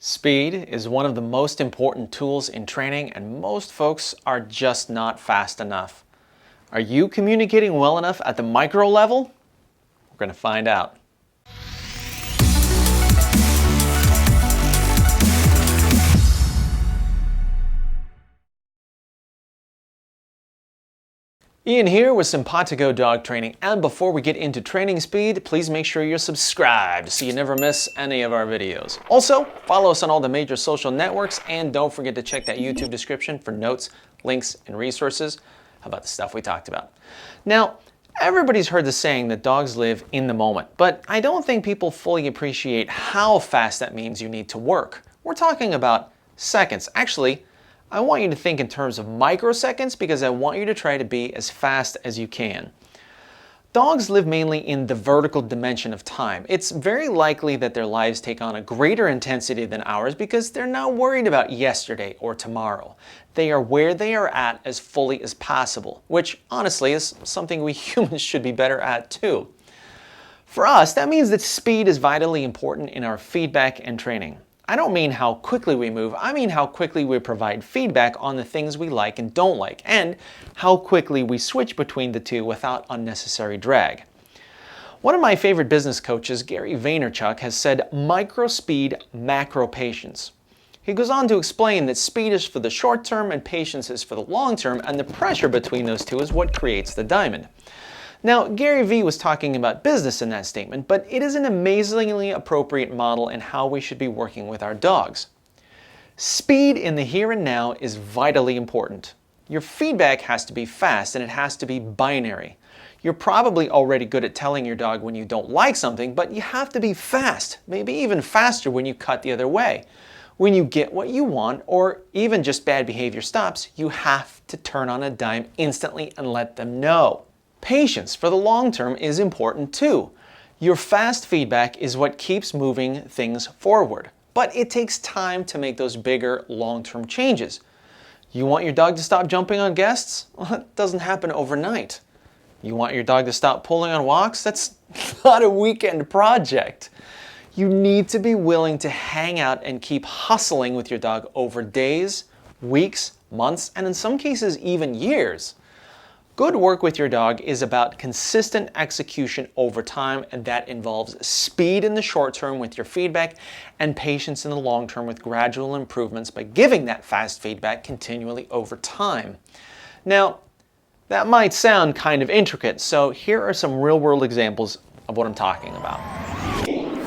Speed is one of the most important tools in training, and most folks are just not fast enough. Are you communicating well enough at the micro level? We're going to find out. Ian here with Simpawtico Dog Training, and before we get into training speed, please make sure you're subscribed so you never miss any of our videos. Also, follow us on all the major social networks, and don't forget to check that YouTube description for notes, links, and resources about the stuff we talked about. Now, everybody's heard the saying that dogs live in the moment, but I don't think people fully appreciate how fast that means you need to work. We're talking about seconds. Actually, I want you to think in terms of microseconds because I want you to try to be as fast as you can. Dogs live mainly in the vertical dimension of time. It's very likely that their lives take on a greater intensity than ours because they're not worried about yesterday or tomorrow. They are where they are at as fully as possible, which honestly is something we humans should be better at too. For us, that means that speed is vitally important in our feedback and training. I don't mean how quickly we move, I mean how quickly we provide feedback on the things we like and don't like, and how quickly we switch between the two without unnecessary drag. One of my favorite business coaches, Gary Vaynerchuk, has said micro speed, macro patience. He goes on to explain that speed is for the short term and patience is for the long term, and the pressure between those two is what creates the diamond. Now, Gary V was talking about business in that statement, but it is an amazingly appropriate model in how we should be working with our dogs. Speed in the here and now is vitally important. Your feedback has to be fast and it has to be binary. You're probably already good at telling your dog when you don't like something, but you have to be fast, maybe even faster when you cut the other way. When you get what you want, or even just bad behavior stops, you have to turn on a dime instantly and let them know. Patience for the long term is important too. Your fast feedback is what keeps moving things forward, but it takes time to make those bigger long-term changes. You want your dog to stop jumping on guests? Well, that doesn't happen overnight. You want your dog to stop pulling on walks? That's not a weekend project. You need to be willing to hang out and keep hustling with your dog over days, weeks, months, and in some cases even years. Good work with your dog is about consistent execution over time, and that involves speed in the short term with your feedback and patience in the long term with gradual improvements by giving that fast feedback continually over time. Now, that might sound kind of intricate, so here are some real-world examples of what I'm talking about.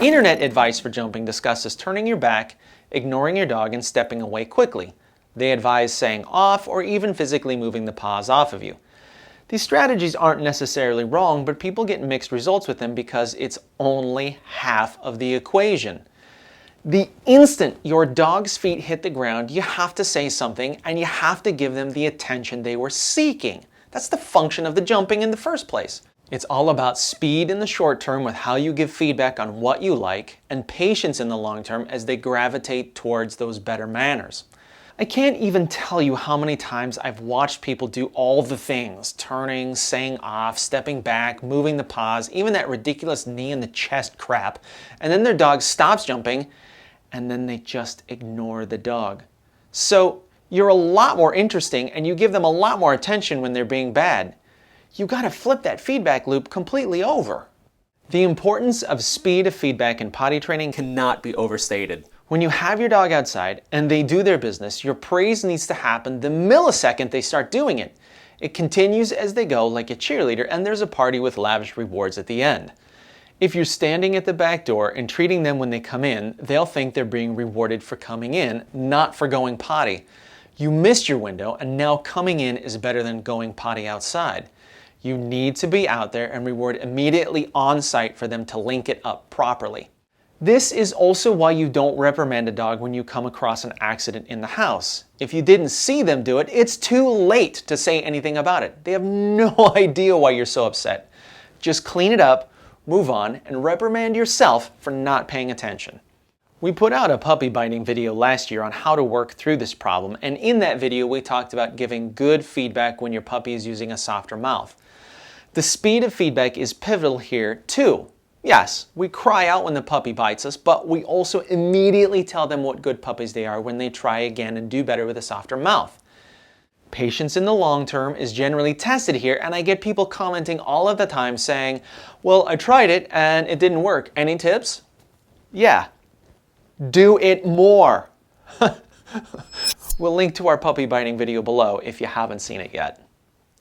Internet advice for jumping discusses turning your back, ignoring your dog, and stepping away quickly. They advise saying off or even physically moving the paws off of you. These strategies aren't necessarily wrong, but people get mixed results with them because it's only half of the equation. The instant your dog's feet hit the ground, you have to say something and you have to give them the attention they were seeking. That's the function of the jumping in the first place. It's all about speed in the short term with how you give feedback on what you like, and patience in the long term as they gravitate towards those better manners. I can't even tell you how many times I've watched people do all the things, turning, saying off, stepping back, moving the paws, even that ridiculous knee in the chest crap, and then their dog stops jumping, and then they just ignore the dog. So you're a lot more interesting and you give them a lot more attention when they're being bad. You gotta flip that feedback loop completely over. The importance of speed of feedback in potty training cannot be overstated. When you have your dog outside and they do their business, your praise needs to happen the millisecond they start doing it. It continues as they go like a cheerleader, and there's a party with lavish rewards at the end. If you're standing at the back door and treating them when they come in, they'll think they're being rewarded for coming in, not for going potty. You missed your window, and now coming in is better than going potty outside. You need to be out there and reward immediately on site for them to link it up properly. This is also why you don't reprimand a dog when you come across an accident in the house. If you didn't see them do it, it's too late to say anything about it. They have no idea why you're so upset. Just clean it up, move on, and reprimand yourself for not paying attention. We put out a puppy biting video last year on how to work through this problem, and in that video we talked about giving good feedback when your puppy is using a softer mouth. The speed of feedback is pivotal here too. Yes, we cry out when the puppy bites us, but we also immediately tell them what good puppies they are when they try again and do better with a softer mouth. Patience in the long term is generally tested here, and I get people commenting all of the time saying, well, I tried it and it didn't work. Any tips? Yeah, do it more. We'll link to our puppy biting video below if you haven't seen it yet.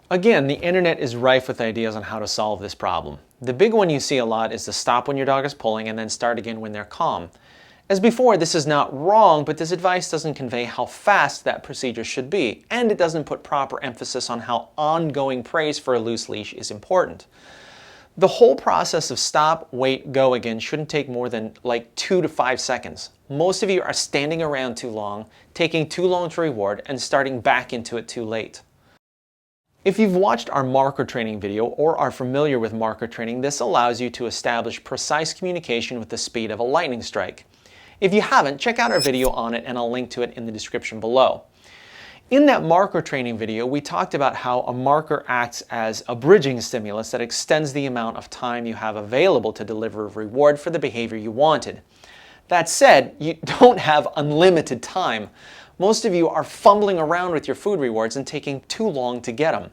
Again, the internet is rife with ideas on how to solve this problem. The big one you see a lot is to stop when your dog is pulling and then start again when they're calm. As before, this is not wrong, but this advice doesn't convey how fast that procedure should be, and it doesn't put proper emphasis on how ongoing praise for a loose leash is important. The whole process of stop, wait, go again shouldn't take more than like 2 to 5 seconds. Most of you are standing around too long, taking too long to reward, and starting back into it too late. If you've watched our marker training video or are familiar with marker training, this allows you to establish precise communication with the speed of a lightning strike. If you haven't, check out our video on it and I'll link to it in the description below. In that marker training video, we talked about how a marker acts as a bridging stimulus that extends the amount of time you have available to deliver a reward for the behavior you wanted. That said, you don't have unlimited time. Most of you are fumbling around with your food rewards and taking too long to get them.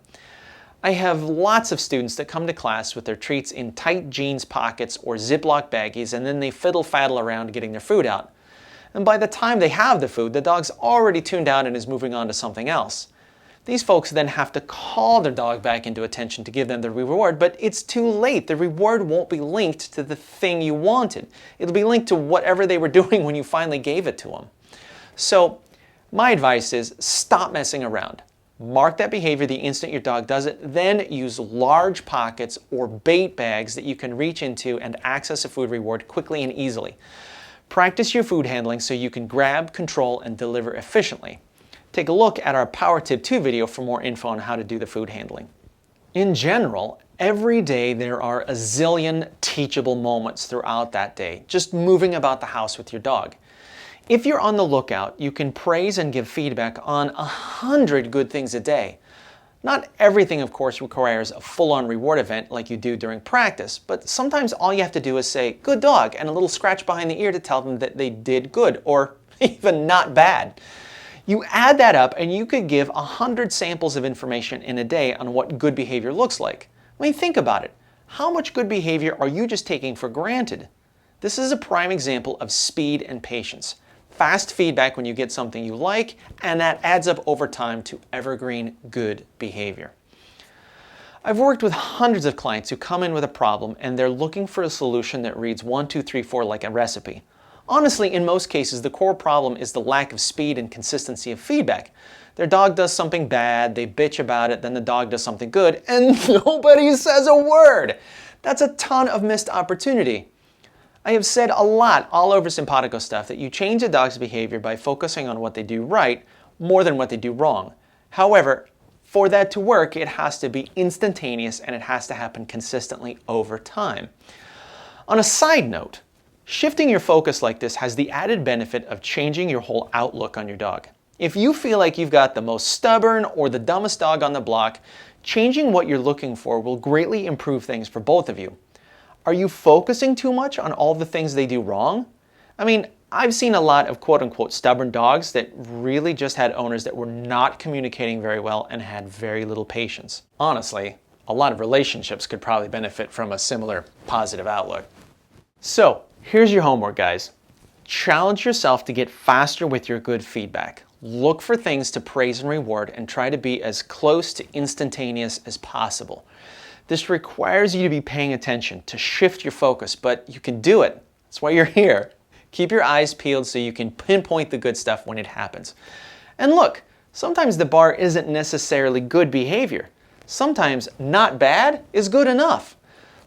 I have lots of students that come to class with their treats in tight jeans pockets or Ziploc baggies, and then they fiddle-faddle around getting their food out. And by the time they have the food, the dog's already tuned out and is moving on to something else. These folks then have to call their dog back into attention to give them the reward, but it's too late. The reward won't be linked to the thing you wanted. It'll be linked to whatever they were doing when you finally gave it to them. So my advice is stop messing around. Mark that behavior the instant your dog does it, then use large pockets or bait bags that you can reach into and access a food reward quickly and easily. Practice your food handling so you can grab, control, and deliver efficiently. Take a look at our Power Tip 2 video for more info on how to do the food handling. In general, every day there are a zillion teachable moments throughout that day, just moving about the house with your dog. If you're on the lookout, you can praise and give feedback on 100 good things a day. Not everything, of course, requires a full-on reward event like you do during practice, but sometimes all you have to do is say, good dog, and a little scratch behind the ear to tell them that they did good, or even not bad. You add that up and you could give 100 samples of information in a day on what good behavior looks like. I mean, think about it. How much good behavior are you just taking for granted? This is a prime example of speed and patience. Fast feedback when you get something you like, and that adds up over time to evergreen good behavior. I've worked with hundreds of clients who come in with a problem and they're looking for a solution that reads 1, 2, 3, 4 like a recipe. Honestly, in most cases, the core problem is the lack of speed and consistency of feedback. Their dog does something bad, they bitch about it, then the dog does something good, and nobody says a word. That's a ton of missed opportunity. I have said a lot all over Simpawtico stuff that you change a dog's behavior by focusing on what they do right more than what they do wrong. However, for that to work, it has to be instantaneous and it has to happen consistently over time. On a side note, shifting your focus like this has the added benefit of changing your whole outlook on your dog. If you feel like you've got the most stubborn or the dumbest dog on the block, changing what you're looking for will greatly improve things for both of you. Are you focusing too much on all the things they do wrong? I mean, I've seen a lot of quote-unquote stubborn dogs that really just had owners that were not communicating very well and had very little patience. Honestly, a lot of relationships could probably benefit from a similar positive outlook. So, here's your homework, guys. Challenge yourself to get faster with your good feedback. Look for things to praise and reward and try to be as close to instantaneous as possible. This requires you to be paying attention, to shift your focus, but you can do it. That's why you're here. Keep your eyes peeled so you can pinpoint the good stuff when it happens. And look, sometimes the bar isn't necessarily good behavior. Sometimes not bad is good enough.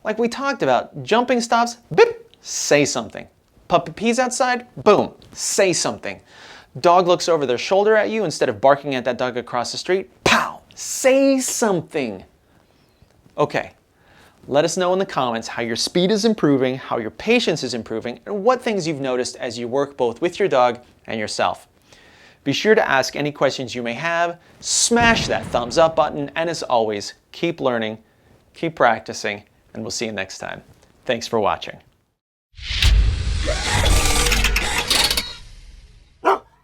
Like we talked about, jumping stops, beep, say something. Puppy pees outside, boom, say something. Dog looks over their shoulder at you instead of barking at that dog across the street, pow, say something. Okay, let us know in the comments how your speed is improving, how your patience is improving, and what things you've noticed as you work both with your dog and yourself. Be sure to ask any questions you may have, smash that thumbs up button, and as always, keep learning, keep practicing, and we'll see you next time. Thanks for watching.